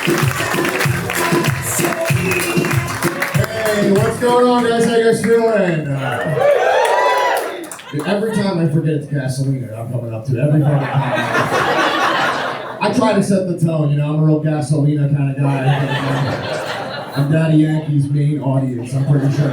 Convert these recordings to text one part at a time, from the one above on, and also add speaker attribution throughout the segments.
Speaker 1: Hey, what's going on, guys? How you guys feeling? Every time I forget it's Gasolina, I'm coming up to every fucking time. I try to set the tone, you know, I'm a real Gasolina kind of guy. I'm Daddy Yankee's main audience, I'm pretty sure.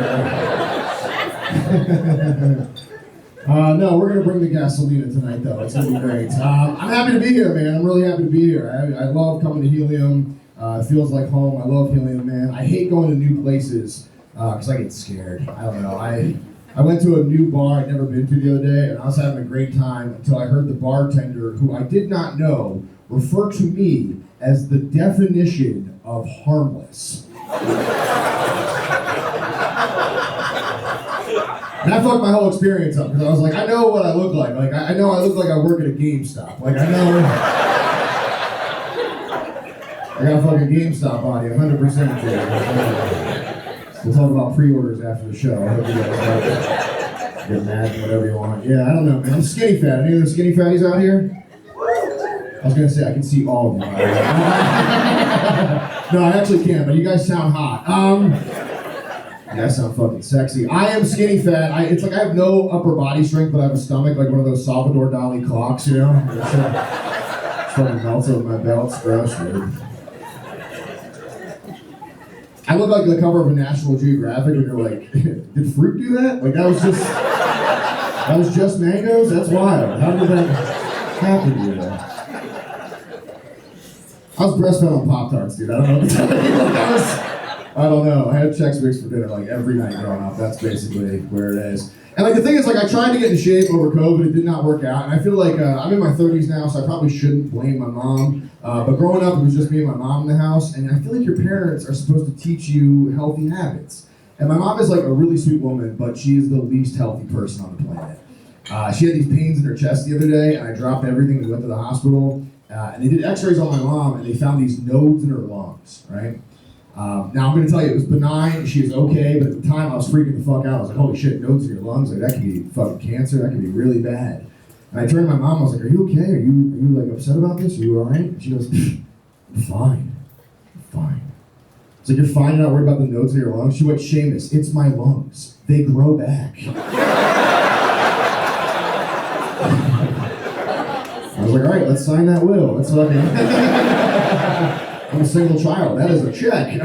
Speaker 1: No, we're going to bring the Gasolina tonight, though. It's going to be great. I'm happy to be here, man. I'm really happy to be here. I love coming to Helium. It feels like home. I love Helium, man. I hate going to new places because I get scared. I don't know. I went to a new bar I'd never been to the other day, and I was having a great time until I heard the bartender, who I did not know, refer to me as the definition of harmless. And that fucked my whole experience up, because I was like, I know what I look like. Like, I know I look like I work at a GameStop. Like, I know... I got a fucking GameStop body, 100% there. We'll talk about pre-orders after the show. I hope you guys like it. Get mad, whatever you want. Yeah, I don't know, man. I'm skinny fat. Any of the skinny fatties out here? I was going to say, I can see all of you. No, I actually can't, but you guys sound hot. You guys sound fucking sexy. I am skinny fat. It's like I have no upper body strength, but I have a stomach like one of those Salvador Dali clocks, you know? It's fucking melts over my belt. It's gross, dude. I look like the cover of a National Geographic when you're like, did fruit do that? Like that was just mangoes? That's wild. How did that happen to you? I was breastfed on Pop-Tarts, dude. I don't know what to tell you. I don't know. I had Chex Mix for dinner like every night growing up. That's basically where it is. And like the thing is, like I tried to get in shape over COVID, it did not work out. And I feel like I'm in my 30s now, so I probably shouldn't blame my mom. But growing up, it was just me and my mom in the house. And I feel like your parents are supposed to teach you healthy habits. And my mom is like a really sweet woman, but she is the least healthy person on the planet. She had these pains in her chest the other day, and I dropped everything and went to the hospital. And they did x-rays on my mom, and they found these nodes in her lungs, right? Now I'm going to tell you, it was benign, she was okay, but at the time I was freaking the fuck out. I was like, holy shit, nodes in your lungs, like that could be fucking cancer, that could be really bad. And I turned to my mom, I was like, are you okay? Are you like upset about this? Are you alright? And she goes, I'm fine. I'm fine. It's like, you're fine, you're not worried about the nodes in your lungs? She went, Seamus, it's my lungs. They grow back. I was like, alright, let's sign that will. That's what I mean. I'm a single child. That is a check.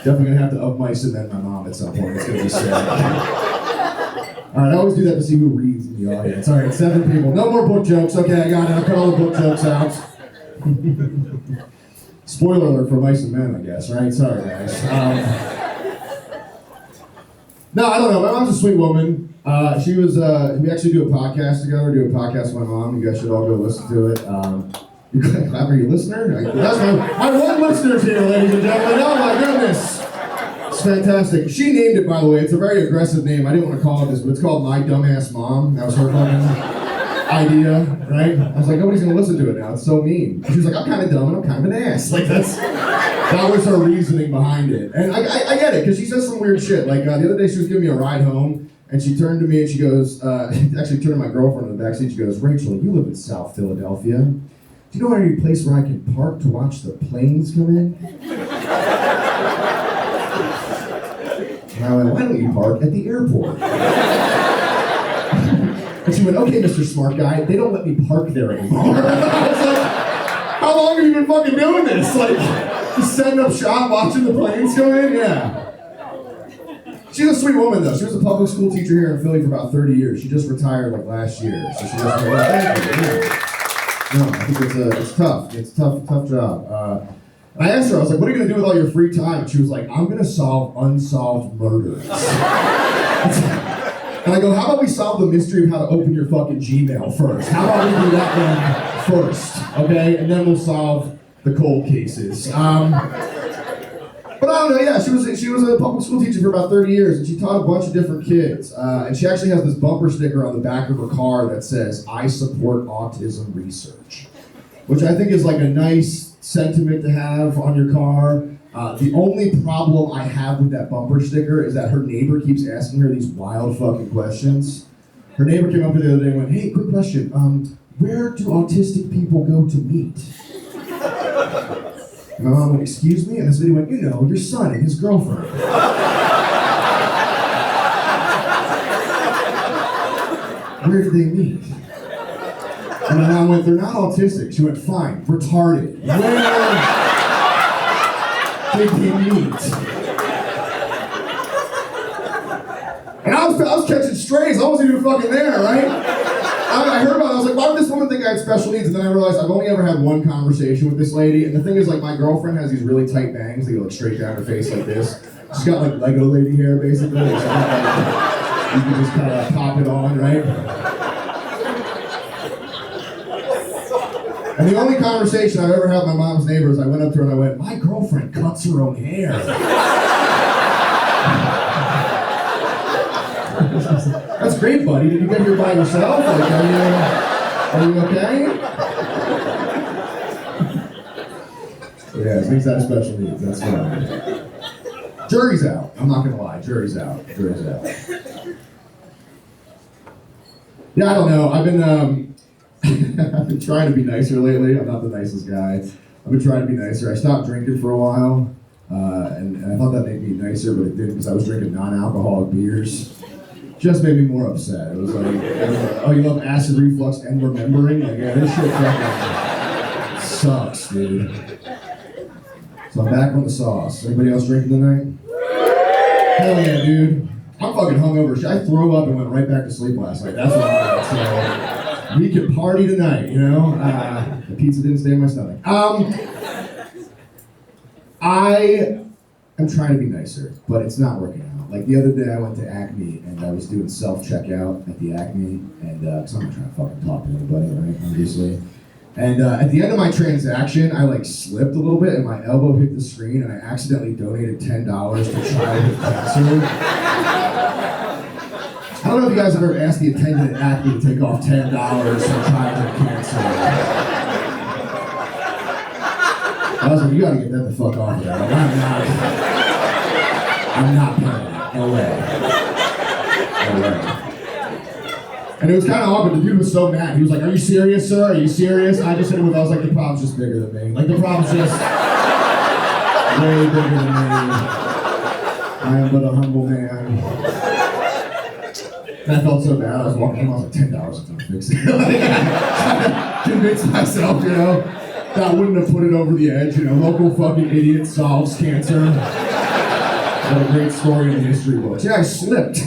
Speaker 1: Definitely gonna have to up my cement my mom at some point. It's gonna be sad. All right, I always do that to see who reads in the audience. All right, 7 people. No more book jokes. Okay, I got it. I'll cut all the book jokes out. Spoiler alert for Mice and Men, I guess. Right? Sorry, guys. No, I don't know. My mom's a sweet woman. She was, we actually do a podcast together, do a podcast with my mom. You guys should all go listen to it. You clap, are you a listener? That's my one listener's here, ladies and gentlemen. Oh my goodness. It's fantastic. She named it, by the way. It's a very aggressive name. I didn't want to call it this, but it's called My Dumbass Mom. That was her fucking idea, right? I was like, nobody's going to listen to it now. It's so mean. She was like, I'm kind of dumb and I'm kind of an ass. Like, that was her reasoning behind it. And I get it, because she says some weird shit. Like, the other day she was giving me a ride home, and she turned to me and she goes, actually turned to my girlfriend in the backseat, she goes, Rachel, you live in South Philadelphia. Do you know any place where I can park to watch the planes come in? And I went, why don't you park at the airport? And she went, okay, Mr. Smart Guy, they don't let me park there anymore. I was like, how long have you been fucking doing this? Like, just setting up shop, watching the planes come in? Yeah. She's a sweet woman, though. She was a public school teacher here in Philly for about 30 years. She just retired, like, last year. So she just thank you. Yeah. No, I think it's tough. It's a tough job. And I asked her, I was like, what are you going to do with all your free time? And she was like, I'm going to solve unsolved murders. And I go, how about we solve the mystery of how to open your fucking Gmail first? How about we do that one first, okay? And then we'll solve the cold cases. But I don't know, yeah, she was a public school teacher for about 30 years, and she taught a bunch of different kids. And she actually has this bumper sticker on the back of her car that says, I support autism research, which I think is like a nice sentiment to have on your car. The only problem I have with that bumper sticker is that her neighbor keeps asking her these wild fucking questions. Her neighbor came up to the other day and went, hey, quick question. where do autistic people go to meet? And my mom went, excuse me? And this lady went, you know, your son and his girlfriend. Where did they meet? And my mom went, they're not autistic. She went, fine, retarded. Where did they meet? And I was catching strays. I wasn't even fucking there, right? I heard about it. I was like, why would this woman think I had special needs? And then I realized I've only ever had one conversation with this lady. And the thing is, like, my girlfriend has these really tight bangs. They go like straight down her face like this. She's got like Lego lady hair, basically. Like, you can just kind of pop it on, right? And the only conversation I've ever had with my mom's neighbors, I went up to her and I went, my girlfriend cuts her own hair. That's great, buddy. Did you get here by yourself? Like, are you okay? Yeah, things that special needs. That's fine. Jury's out. I'm not gonna lie. Jury's out. Jury's out. Yeah, I don't know. I've been I've been trying to be nicer lately. I'm not the nicest guy. I've been trying to be nicer. I stopped drinking for a while, and I thought that made me nicer, but it didn't because I was drinking non-alcoholic beers. Just made me more upset. It was like, oh, you love acid reflux and remembering? Like, yeah, this shit fucking sucks, dude. So I'm back on the sauce. Anybody else drinking tonight? Hell yeah, dude. I'm fucking hungover. I threw up and went right back to sleep last night. That's what I got. So we can party tonight, you know? The pizza didn't stay in my stomach. I am trying to be nicer, but it's not working out. Like the other day I went to Acme and I was doing self-checkout at the Acme, and because I'm not trying to fucking talk to anybody, right, obviously. And at the end of my transaction, I like slipped a little bit and my elbow hit the screen and I accidentally donated $10 to childhood cancer. I don't know if you guys have ever asked the attendant at Acme to take off $10 for childhood cancer. I was like, you gotta get that the fuck off of there. Like, I'm not paying it. No way. No way. And it was kind of awkward. The dude was so mad. He was like, are you serious, sir? Are you serious? I just hit him with, I was like, the problem's just bigger than me. Like, the problem's just way bigger than me. I am but a humble man. And I felt so bad. I was walking home, I was like, $10 is gonna fix it. Like, convince myself, you know, that wouldn't have put it over the edge, you know, local fucking idiot solves cancer. What a great story in the history books. Yeah, I slipped.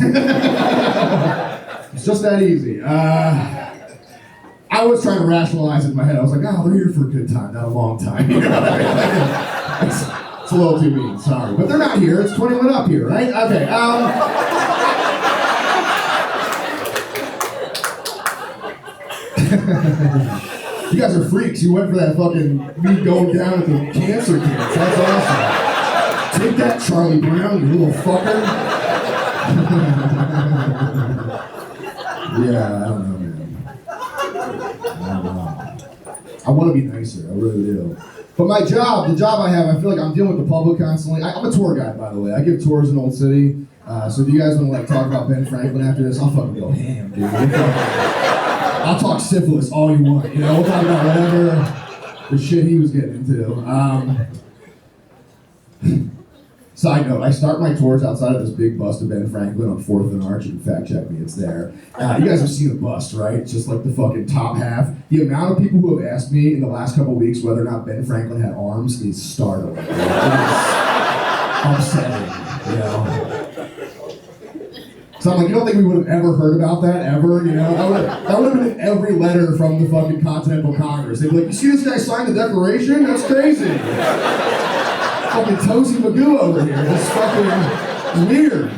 Speaker 1: It's just that easy. I was trying to rationalize it in my head. I was like, oh, they're here for a good time, not a long time. You know what I mean? It's a little too mean, sorry. But they're not here. It's 21 up here, right? Okay. You guys are freaks. You went for that fucking me going down at the cancer camps. That's awesome. Take that, Charlie Brown, you little fucker. Yeah, I don't know, man. I don't know. I want to be nicer, I really do. But my job, the job I have, I feel like I'm dealing with the public constantly. I'm a tour guide, by the way. I give tours in Old City. So if you guys want to like talk about Ben Franklin after this, I'll fucking go ham, dude. I'll talk syphilis all you want, you know? We'll talk about whatever the shit he was getting into. Side note, I start my tours outside of this big bust of Ben Franklin on 4th and Arch. You can fact check me, it's there. You guys have seen the bust, right? It's just like the fucking top half. The amount of people who have asked me in the last couple of weeks whether or not Ben Franklin had arms is startling. It is upsetting, you know? So I'm like, you don't think we would have ever heard about that, ever? You know, that would have been in every letter from the fucking Continental Congress. They'd be like, you see this guy sign the Declaration? That's crazy. Fucking Tosie Magoo over here. It's fucking weird.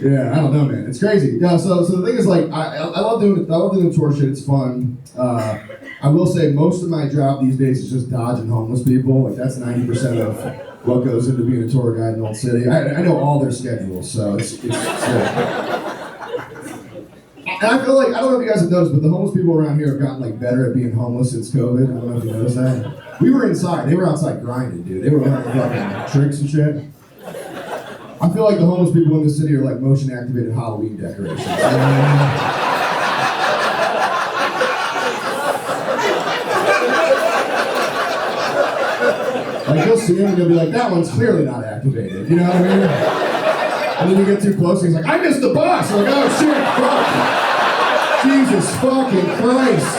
Speaker 1: Yeah, I don't know, man. It's crazy. Yeah, so the thing is, like, I love doing tour shit. It's fun. I will say most of my job these days is just dodging homeless people. Like, that's 90% of what goes into being a tour guide in Old City. I know all their schedules, so it's sick. And I feel like, I don't know if you guys have noticed, but the homeless people around here have gotten like better at being homeless since COVID. I don't know if you noticed that. We were inside. They were outside grinding, dude. They were running fucking tricks and shit. I feel like the homeless people in the city are like motion activated Halloween decorations. You know what I mean? see him and you'll be like, that one's clearly not activated, you know what I mean? And then you get too close and he's like, I missed the bus! I'm like, oh shit, fuck! Jesus fucking Christ!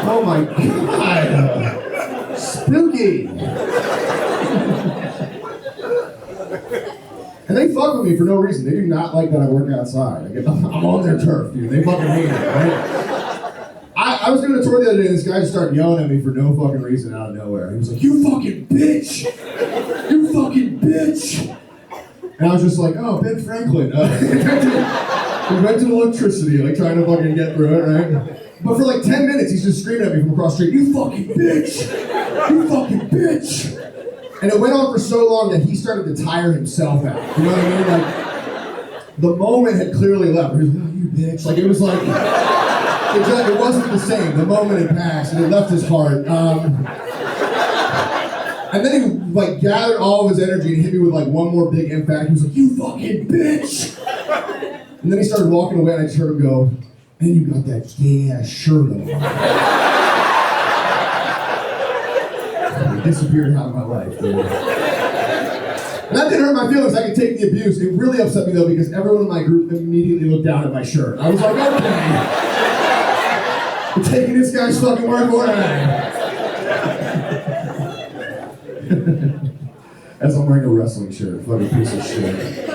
Speaker 1: Oh my God! Spooky! And they fuck with me for no reason. They do not like that I work outside. I'm on their turf, dude. They fucking hate it, right? I was doing a tour the other day and this guy just started yelling at me for no fucking reason out of nowhere. He was like, you fucking bitch! You fucking bitch! And I was just like, oh, Ben Franklin. Invented electricity, like trying to fucking get through it, right? But for like 10 minutes, he's just screaming at me from across the street, you fucking bitch! You fucking bitch! And it went on for so long that he started to tire himself out. You know what I mean? Like, the moment had clearly left. He was like, oh, you bitch. Like, it was like, it wasn't the same. The moment had passed, and it left his heart. And then he, like, gathered all of his energy and hit me with, like, one more big impact. He was like, you fucking bitch! And then he started walking away, and I just heard him go, and you got that gay-ass shirt on. He disappeared out of my life, dude. And that didn't hurt my feelings. I could take the abuse. It really upset me, though, because everyone in my group immediately looked down at my shirt. I was like, okay. I'm taking this guy's fucking word for it. As I'm wearing a wrestling shirt. Fucking piece of shit.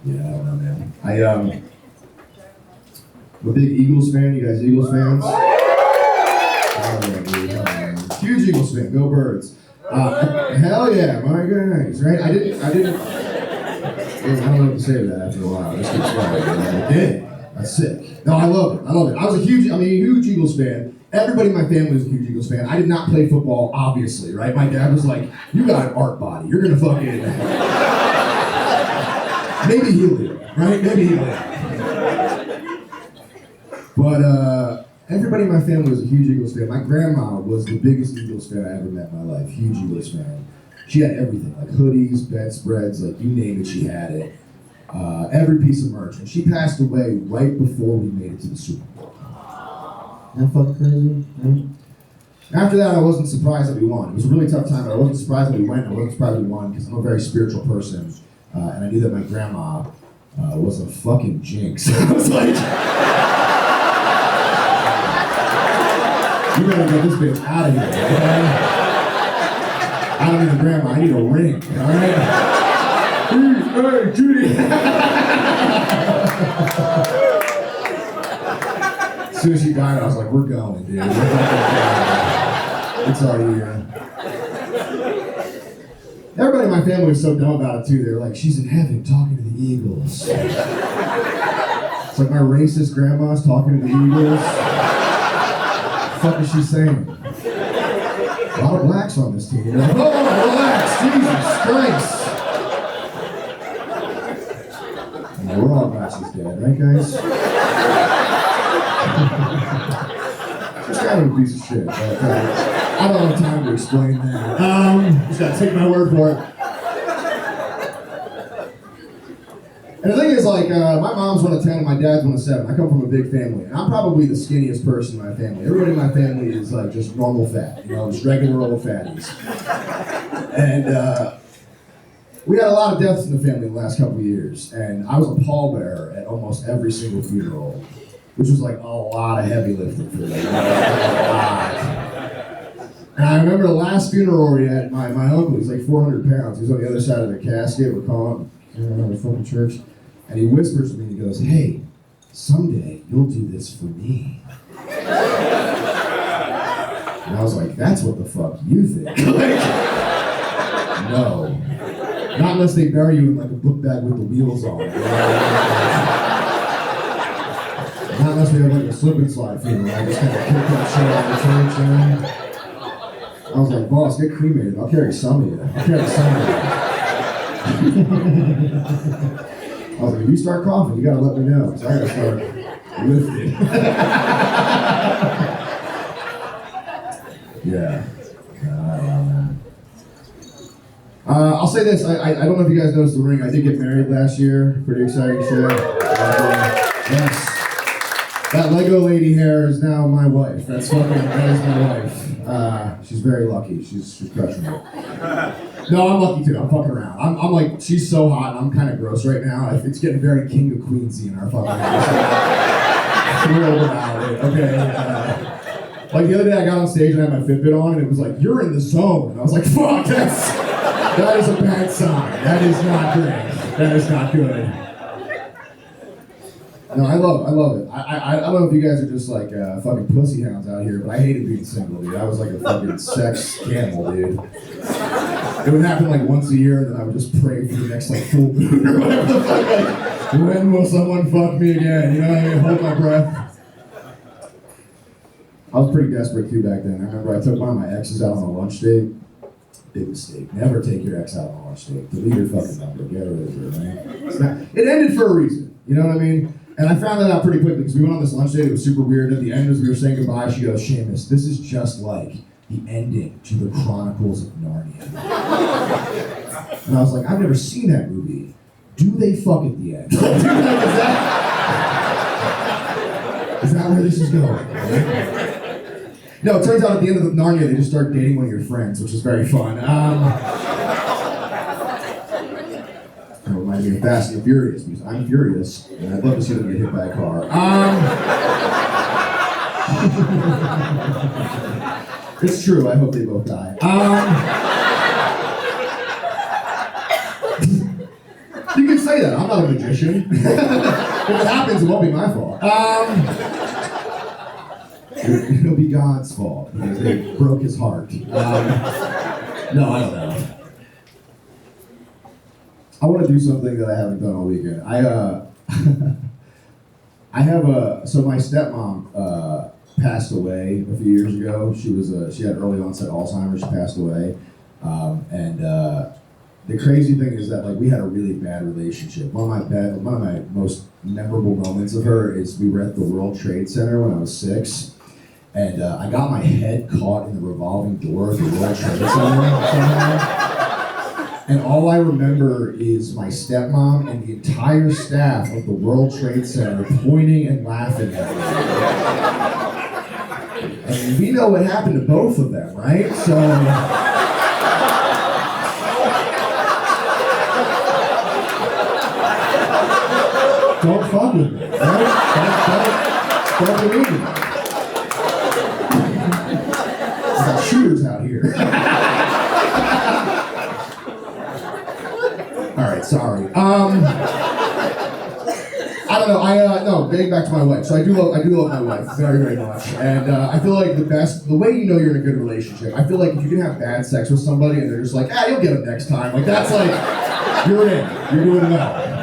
Speaker 1: Yeah, I don't know, man. I'm a big Eagles fan. You guys Eagles fans? Huge Eagles fan. Go Birds. Hell yeah, my guys, right? I don't know what to say to that after a while. This gets right. I did. That's sick. No, I love it. I was a huge Eagles fan. Everybody in my family was a huge Eagles fan. I did not play football, obviously, right? My dad was like, you got an art body. You're gonna fucking... Maybe he'll do it, right? Maybe he'll do it. But, everybody in my family was a huge Eagles fan. My grandma was the biggest Eagles fan I ever met in my life. Huge Eagles fan. She had everything, like hoodies, bedspreads, like you name it, she had it. Every piece of merch. And she passed away right before we made it to the Super Bowl. Isn't that fucking crazy? Right? After that, I wasn't surprised that we won. It was a really tough time, but I wasn't surprised that we went. I wasn't surprised we won because I'm a very spiritual person. And I knew that my grandma was a fucking jinx. I was like... You better get this bitch out of here, okay? I don't need a grandma, I need a ring, alright? Hey, Judy! As soon as she died, I was like, we're going, dude. It's our year. Everybody in my family was so dumb about it, too. They were like, she's in heaven talking to the Eagles. It's like my racist grandma's talking to the Eagles. What the fuck is she saying? A lot of blacks on this team. Like, oh, relax, Jesus Christ. Yeah, we're all Nazis dead, right, guys? Just kind of a piece of shit. But, I don't have time to explain that. Just gotta take my word for it. And the thing is, like, my mom's 1 of 10 and my dad's 1 of 7. I come from a big family, and I'm probably the skinniest person in my family. Everybody in my family is, like, just normal fat, you know, just regular old fatties. And we had a lot of deaths in the family in the last couple of years, and I was a pallbearer at almost every single funeral, which was, like, a lot of heavy lifting for me. A lot. And I remember the last funeral we had, my uncle, he's like 400 pounds. He was on the other side of the casket. We're calling him, the fucking church. And he whispers to me, and he goes, hey, someday you'll do this for me. And I was like, that's what the fuck you think. Like, no. Not unless they bury you in like a book bag with the wheels on. Not unless we have like a slip and slide funeral. I just kind of kick that shit out of the church, you know? I was like, boss, get cremated. I'll carry some of you. I'll carry some of you. I was like, if you start coughing, you gotta let me know, because I gotta start lifting. Yeah. I'll say this, I don't know if you guys noticed the ring. I did get married last year. Pretty exciting shit. Yes. That Lego lady hair is now my wife. That is my wife. She's very lucky. She's crushing it. No, I'm lucky too. I'm fucking around. I'm like, she's so hot and I'm kind of gross right now. It's getting very King of Queensy in our fucking house. Thrilled about it. Okay. Like the other day I got on stage and I had my Fitbit on and it was like, you're in the zone. And I was like, fuck, that is a bad sign. That is not great. That is not good. No, I love it. I don't know if you guys are just like fucking pussy hounds out here, but I hated being single, dude. I was like a fucking sex camel, dude. It would happen like once a year, and then I would just pray for the next like full moon or whatever the fuck. Like, when will someone fuck me again? You know what I mean? Hold my breath. I was pretty desperate too back then. I remember I took one of my exes out on a lunch date. Big mistake. Never take your ex out on a lunch date. Delete your fucking number. Get rid of it, man. It ended for a reason. You know what I mean? And I found that out pretty quickly because we went on this lunch date. It was super weird. At the end, as we were saying goodbye, she goes, Seamus, this is just like the ending to the Chronicles of Narnia. And I was like, I've never seen that movie. Do they fuck at the end? Is that where this is going? No, it turns out at the end of the Narnia, they just start dating one of your friends, which is very fun. That reminds me of Fast and Furious, because I'm furious, and I'd love to see them get hit by a car. It's true, I hope they both die. You can say that, I'm not a magician. If it happens, it won't be my fault. It'll be God's fault, because they broke his heart. No, I don't know. I want to do something that I haven't done all weekend. So my stepmom passed away a few years ago. She had early onset Alzheimer's. She passed away, and the crazy thing is that like we had a really bad relationship. One of my most memorable moments of her is we were at the World Trade Center when I was 6, and I got my head caught in the revolving door of the World Trade Center somehow. And all I remember is my stepmom and the entire staff of the World Trade Center pointing and laughing at me. And we know what happened to both of them, right? So... don't fuck with me, right? Don't believe me. I got shooters out here. All right, sorry. I don't know. No, getting back to my wife. So I do love my wife very, very much, and I feel like the way you know you're in a good relationship. I feel like if you can have bad sex with somebody and they're just like, you'll get them next time. Like that's like you're in. You're doing well.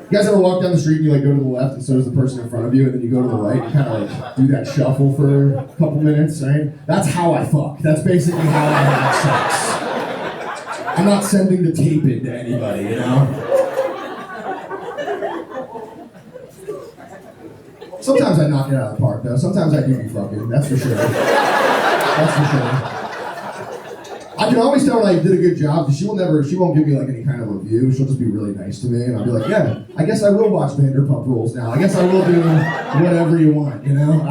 Speaker 1: You guys ever walk down the street and you like go to the left and so does the person in front of you, and then you go to the right and kind of like do that shuffle for a couple minutes, right? That's how I fuck. That's basically how I have sex. I'm not sending the tape in to anybody, you know? Sometimes I knock it out of the park, though. Sometimes I do be fucking, that's for sure. That's for sure. I can always tell when I did a good job, because she won't give me like any kind of review. She'll just be really nice to me, and I'll be like, yeah, I guess I will watch Vanderpump Rules now. I guess I will do whatever you want, you know?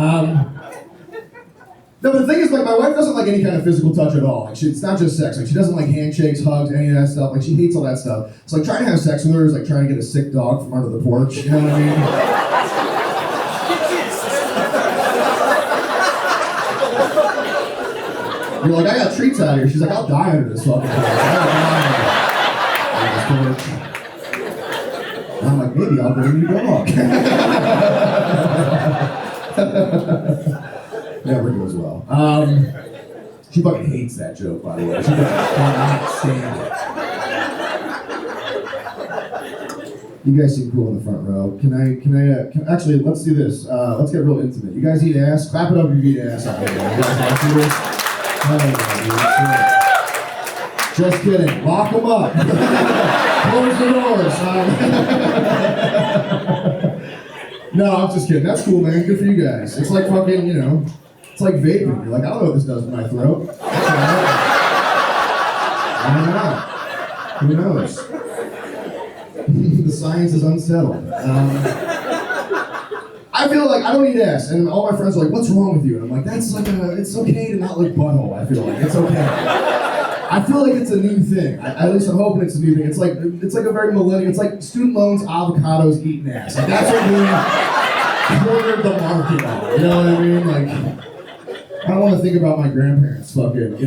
Speaker 1: No, but the thing is, like, my wife doesn't like any kind of physical touch at all. Like, it's not just sex. Like, she doesn't like handshakes, hugs, any of that stuff. Like, she hates all that stuff. So, like, trying to have sex with her is like trying to get a sick dog from under the porch. You know what I mean? You're like, I got treats out here. She's like, I'll die under this fucking porch. And I'm like, maybe I'll get a new dog. Never goes well. She fucking hates that joke, by the way. She cannot stand it. You guys seem cool in the front row. Actually, let's do this. Let's get real intimate. You guys eat ass? Clap it up if you eat ass out there. You guys want to do this? Just kidding. Lock them up. Close the doors. No, I'm just kidding. That's cool, man. Good for you guys. It's like fucking, you know, it's like vaping. You're like, I don't know what this does to my throat. I don't know. Who knows? The science is unsettled. I I feel like I don't eat ass, and all my friends are like, "What's wrong with you?" And I'm like, "That's like it's okay to not like butthole." I feel like it's okay. I feel like it's a new thing. At least I'm hoping it's a new thing. It's like a very millennial. It's like student loans, avocados, eating ass. Like that's what we cornered the market on. You know what I mean? Like, I don't want to think about my grandparents fucking,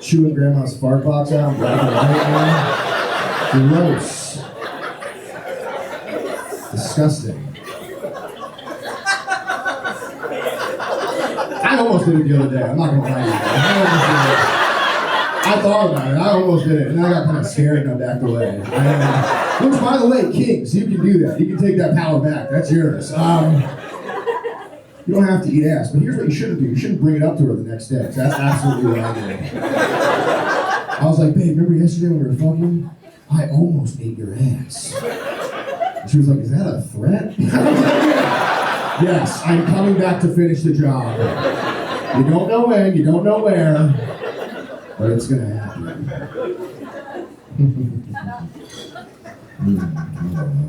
Speaker 1: chewing grandma's fart box out. Gross. Disgusting. I almost did it the other day. I'm not gonna lie to you. I thought about it. I almost did it, and then I got kind of scared and I backed away. Which, by the way, kings, you can do that. You can take that power back. That's yours. You don't have to eat ass, but here's what you shouldn't do. You shouldn't bring it up to her the next day, 'cause that's absolutely what I did. I was like, "Babe, remember yesterday when we were fucking? I almost ate your ass." And she was like, "Is that a threat?" Yes, I'm coming back to finish the job. You don't know when, you don't know where, but it's gonna happen.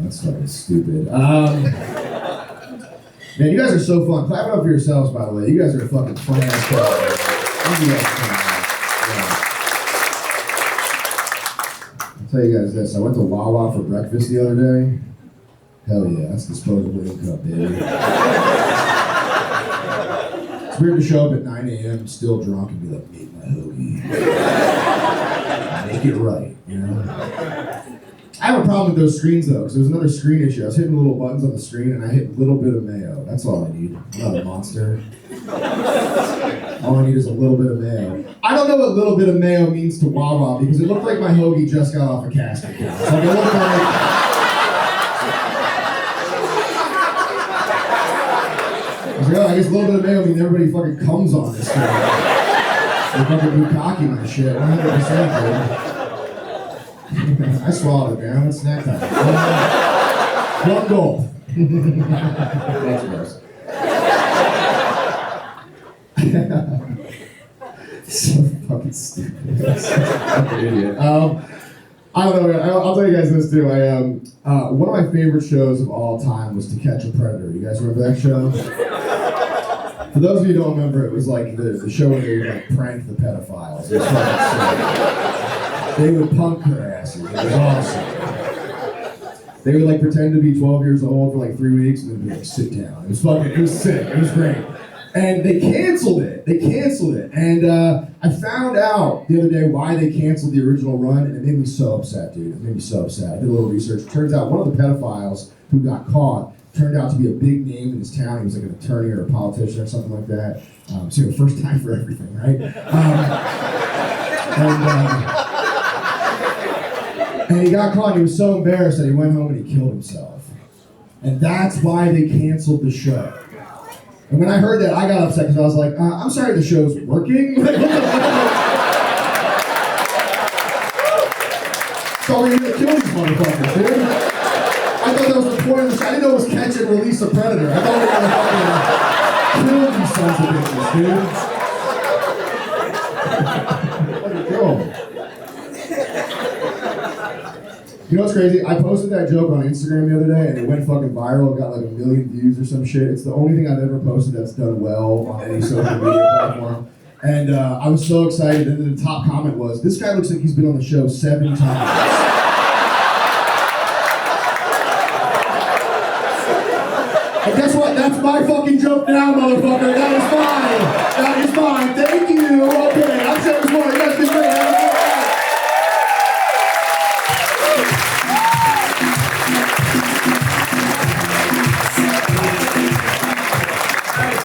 Speaker 1: That's fucking stupid. Man, you guys are so fun. Clap it up for yourselves, by the way. You guys are fucking fun ass guys. I'll tell you guys this. I went to Wawa for breakfast the other day. Hell yeah, that's disposable income, baby. It's weird to show up at 9 a.m. still drunk and be like, "Make my hoagie." Make it right, you know? I have a problem with those screens though, because there was another screen issue. I was hitting the little buttons on the screen and I hit a little bit of mayo. That's all I need. I'm not a monster. All I need is a little bit of mayo. I don't know what little bit of mayo means to Wawa because it looked like my hoagie just got off a casket couch. Like it looked like... I was like, oh, I guess a little bit of mayo means everybody fucking comes on this thing. They're fucking bukkake my shit, 100%, dude. I swallowed it, man. It's snack time. One gulp. That's gross. So fucking stupid. Fucking idiot. I don't know, man. I'll tell you guys this too. One of my favorite shows of all time was To Catch a Predator. You guys remember that show? For those of you who don't remember, it was like the show where they would like prank the pedophiles. It was fucking sick. They would punk their asses. It was awesome. They would like pretend to be 12 years old for like 3 weeks and then be like, "Sit down." It was sick. It was great. And they canceled it. And I found out the other day why they canceled the original run, and it made me so upset, dude. It made me so upset. I did a little research. Turns out one of the pedophiles who got caught turned out to be a big name in his town. He was like an attorney or a politician or something like that. So first time for everything, right? And he got caught and he was so embarrassed that he went home and he killed himself. And that's why they canceled the show. And when I heard that, I got upset because I was like, I'm sorry the show's working. So we're gonna kill these motherfuckers, dude. I thought that was the point of the show. I didn't know it was catch and release a predator. I thought we were gonna fucking kill these sons of bitches, dude. Let me go. You know what's crazy? I posted that joke on Instagram the other day and it went fucking viral. It got like 1 million views or some shit. It's the only thing I've ever posted that's done well on any social media platform. And I was so excited. And then the top comment was, "This guy looks like he's been on the show 7 times." And guess what? That's my fucking joke now, motherfucker. That is mine.